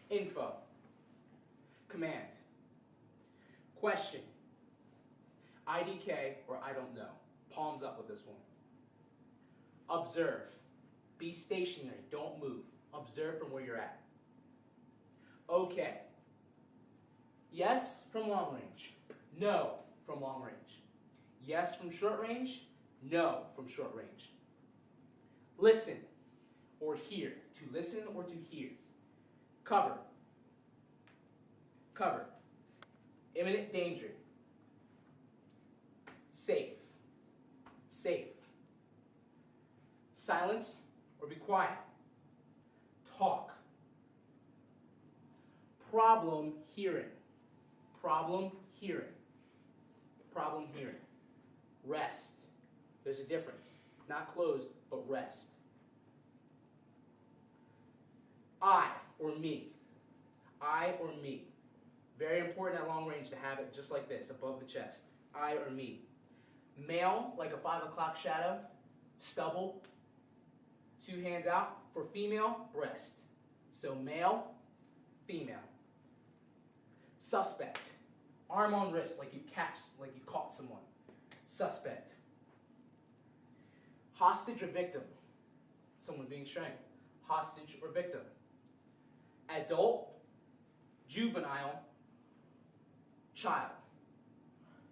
Info. Command. Question. IDK or I don't know. Palms up with this one. Observe. Be stationary. Don't move. Observe from where you're at. Okay. Yes from long range. No from long range. Yes from short range. No from short range. Listen or hear. To listen or to hear. Cover. Cover. Imminent danger. Safe. Safe. Silence or be quiet. Talk. Problem hearing. Problem hearing. Problem hearing. Rest. There's a difference. Not closed, but rest. I or me. I or me. Very important at long range to have it just like this, above the chest. I or me. Male, like a 5 o'clock shadow. Stubble. 2 hands out. For female, breast. So male, female. Suspect. Arm on wrist, like you caught someone. Suspect. Hostage or victim. Someone being strangled. Hostage or victim. Adult, juvenile, child.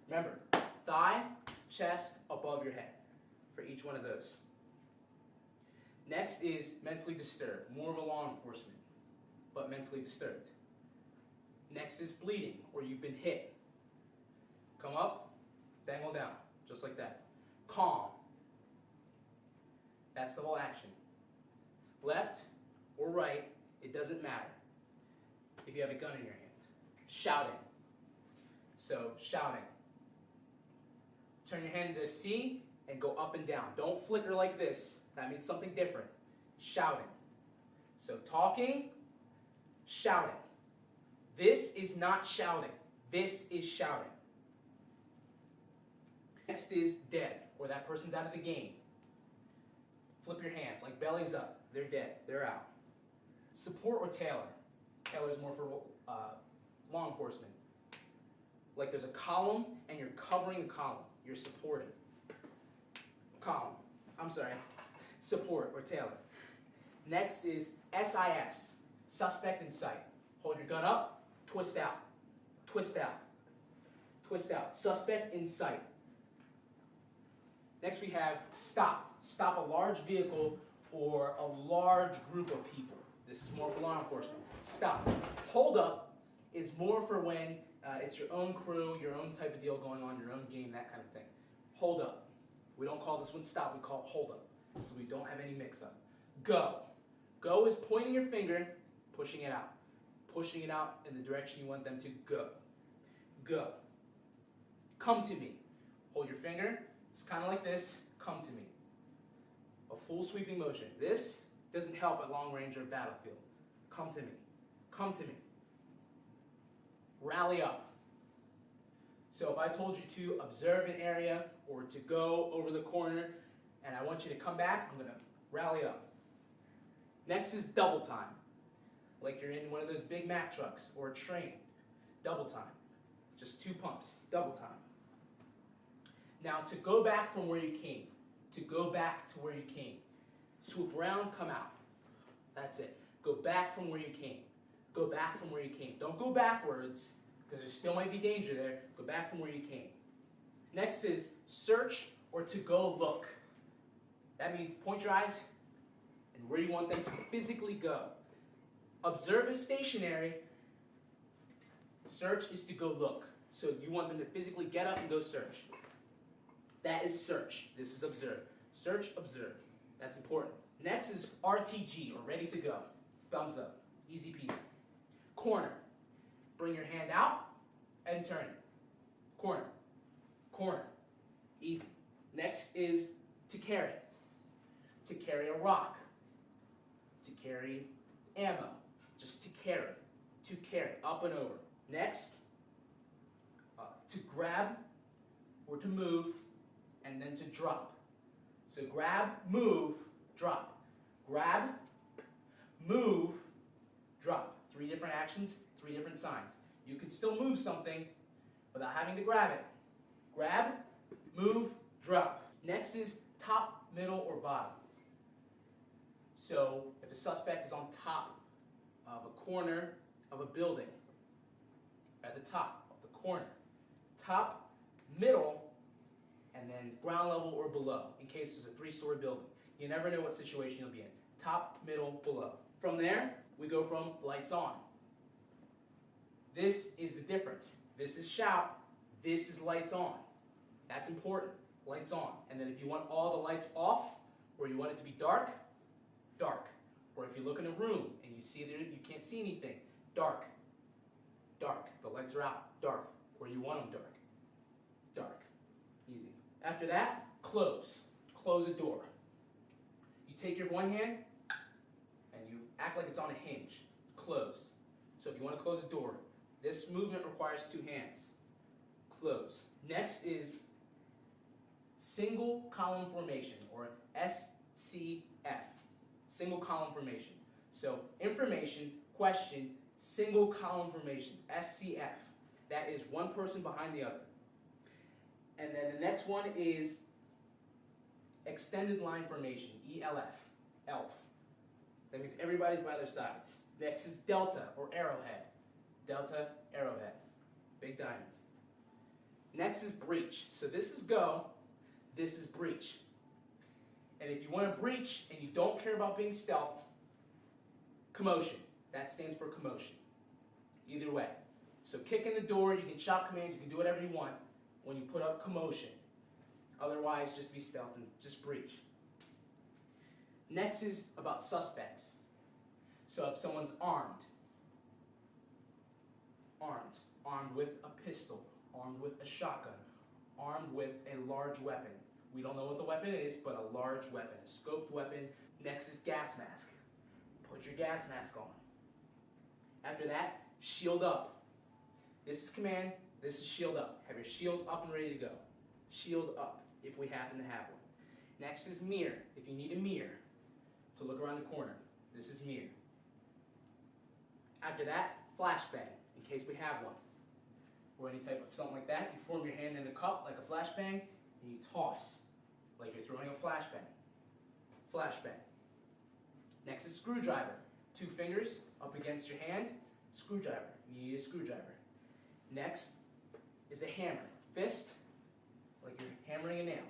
Remember, thigh, chest, above your head for each one of those. Next is mentally disturbed, more of a law enforcement, but mentally disturbed. Next is bleeding, or you've been hit. Come up, dangle down, just like that. Calm. That's the whole action. Left or right, it doesn't matter if you have a gun in your hand. Shouting. So, shouting. Turn your hand into a C and go up and down. Don't flicker like this. That means something different. Shouting. So, talking, shouting. This is not shouting. This is shouting. Next is dead, or that person's out of the game. Flip your hands, like bellies up. They're dead. They're out. Support or tailor. Tailor is more for law enforcement. Like there's a column and you're covering the column. You're supporting. Support or tailor. Next is SIS. Suspect in sight. Hold your gun up. Twist out. Twist out. Twist out. Suspect in sight. Next we have stop. Stop a large vehicle or a large group of people. This is more for law enforcement. Stop. Hold up is more for when it's your own crew, your own type of deal going on, your own game, that kind of thing. Hold up. We don't call this one stop, we call it hold up. So we don't have any mix-up. Go. Go is pointing your finger, pushing it out. Pushing it out in the direction you want them to go. Go. Come to me. Hold your finger. It's kind of like this. Come to me. A full sweeping motion. This doesn't help at long range or battlefield. Come to me. Come to me. Rally up. So if I told you to observe an area or to go over the corner and I want you to come back, I'm going to rally up. Next is double time. Like you're in one of those Big Mac trucks or a train. Double time. Just 2 pumps. Double time. Now to go back from where you came. To go back to where you came. Swoop around, come out. That's it. Go back from where you came. Go back from where you came. Don't go backwards, because there still might be danger there. Go back from where you came. Next is search or to go look. That means point your eyes and where you want them to physically go. Observe is stationary. Search is to go look. So you want them to physically get up and go search. That is search. This is observe. Search, observe. That's important. Next is RTG, or ready to go. Thumbs up. Easy peasy. Corner. Bring your hand out and turn it. Corner. Corner. Easy. Next is to carry. To carry a rock. To carry ammo. Just to carry. To carry. Up and over. Next, to grab or to move, and then to drop. So grab, move, drop. Grab, move, drop. 3 different actions, 3 different signs. You can still move something without having to grab it. Grab, move, drop. Next is top, middle, or bottom. So if a suspect is on top of a corner of a building, at the top of the corner, top, middle, and then ground level or below, in case it's a 3-story building. You never know what situation you'll be in. Top, middle, below. From there, we go from lights on. This is the difference. This is shout, this is lights on. That's important, lights on. And then if you want all the lights off, or you want it to be dark, dark. Or if you look in a room and you see that you can't see anything, dark, dark. The lights are out, dark. Or you want them dark, dark. Easy. After that, close. Close a door. You take your one hand and you act like it's on a hinge. Close. So if you want to close a door, this movement requires 2 hands. Close. Next is single column formation, or SCF. Single column formation. So information, question, single column formation, SCF. That is one person behind the other. And then the next one is extended line formation, ELF, ELF. That means everybody's by their sides. Next is delta, or arrowhead. Delta, arrowhead, big diamond. Next is breach. So this is go, this is breach. And if you want to breach and you don't care about being stealth, commotion. That stands for commotion. Either way. So kick in the door, you can shout commands, you can do whatever you want when you put up commotion. Otherwise, just be stealth and just breach. Next is about suspects. So if someone's armed with a pistol, armed with a shotgun, armed with a large weapon. We don't know what the weapon is, but a large weapon, a scoped weapon. Next is gas mask. Put your gas mask on. After that, shield up. This is command, this is shield up. Have your shield up and ready to go. Shield up, if we happen to have one. Next is mirror, if you need a mirror to look around the corner. This is mirror. After that, flashbang, in case we have one. Or any type of something like that. You form your hand in a cup like a flashbang, and you toss like you're throwing a flashbang. Flashbang. Next is screwdriver. 2 fingers up against your hand, screwdriver. You need a screwdriver. Next is a hammer. Fist, like you're hammering a nail.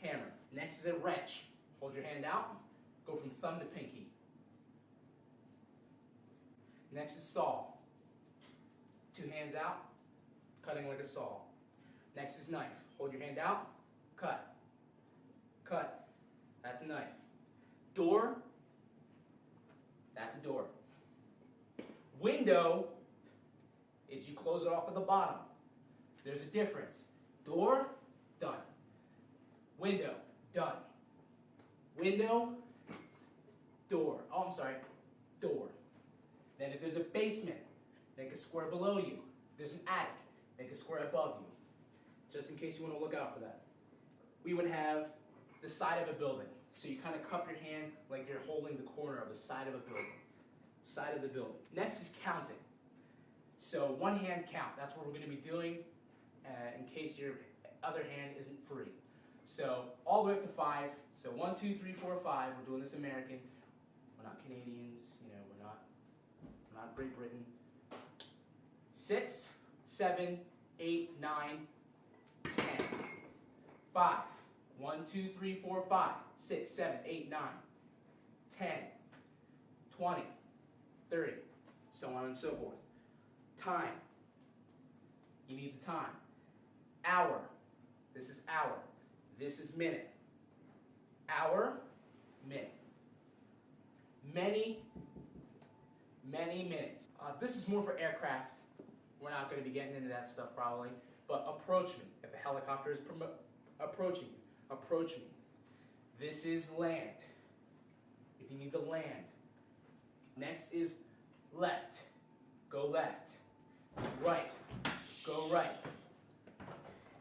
Hammer. Next is a wrench. Hold your hand out, go from thumb to pinky. Next is saw. 2 hands out, cutting like a saw. Next is knife. Hold your hand out, cut. Cut. That's a knife. Door. That's a door. Window is you close it off at the bottom. There's a difference. Door, done. Window, done. Window, door. Oh, I'm sorry, door. Then if there's a basement, make a square below you. If there's an attic, make a square above you. Just in case you want to look out for that. We would have the side of a building. So you kind of cup your hand like you're holding the corner of the side of a building. Side of the building. Next is counting. So 1 hand count. That's what we're going to be doing in case your other hand isn't free. So all the way up to 5. So 1, 2, 3, 4, 5. We're doing this American. We're not Canadians. You know, we're not Great Britain. 6, 7, 8, 9, 10. 5. 1, 2, 3, 4, 5. 6, 7, 8, 9. 10. 20. 30. So on and so forth. Time. You need the time. Hour. This is hour. This is minute. Hour, minute. Many minutes. This is more for aircraft. We're not going to be getting into that stuff probably. But approach me. If a helicopter is approaching you, approach me. This is land. If you need to land. Next is left. Go left. Right. Go right.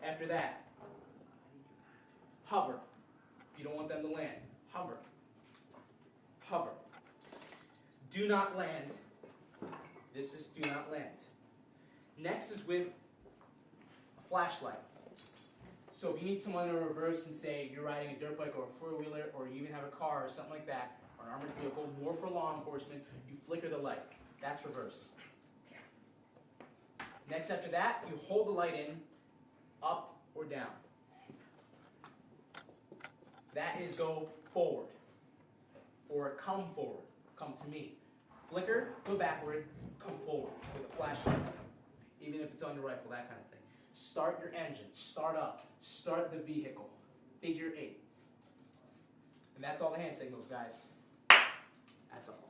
After that, hover. If you don't want them to land, hover. Hover. do not land. This is do not land. Next is with a flashlight. So if you need someone to reverse and say you're riding a dirt bike or a four-wheeler or you even have a car or something like that, or an armored vehicle, more for law enforcement, you flicker the light. That's reverse. Next after that, you hold the light in, up or down. That is go forward, or come forward, come to me. Flicker, go backward, come forward with a flashlight, even if it's on your rifle, that kind of thing. Start your engine, start up, start the vehicle, figure 8. And that's all the hand signals, guys. That's all.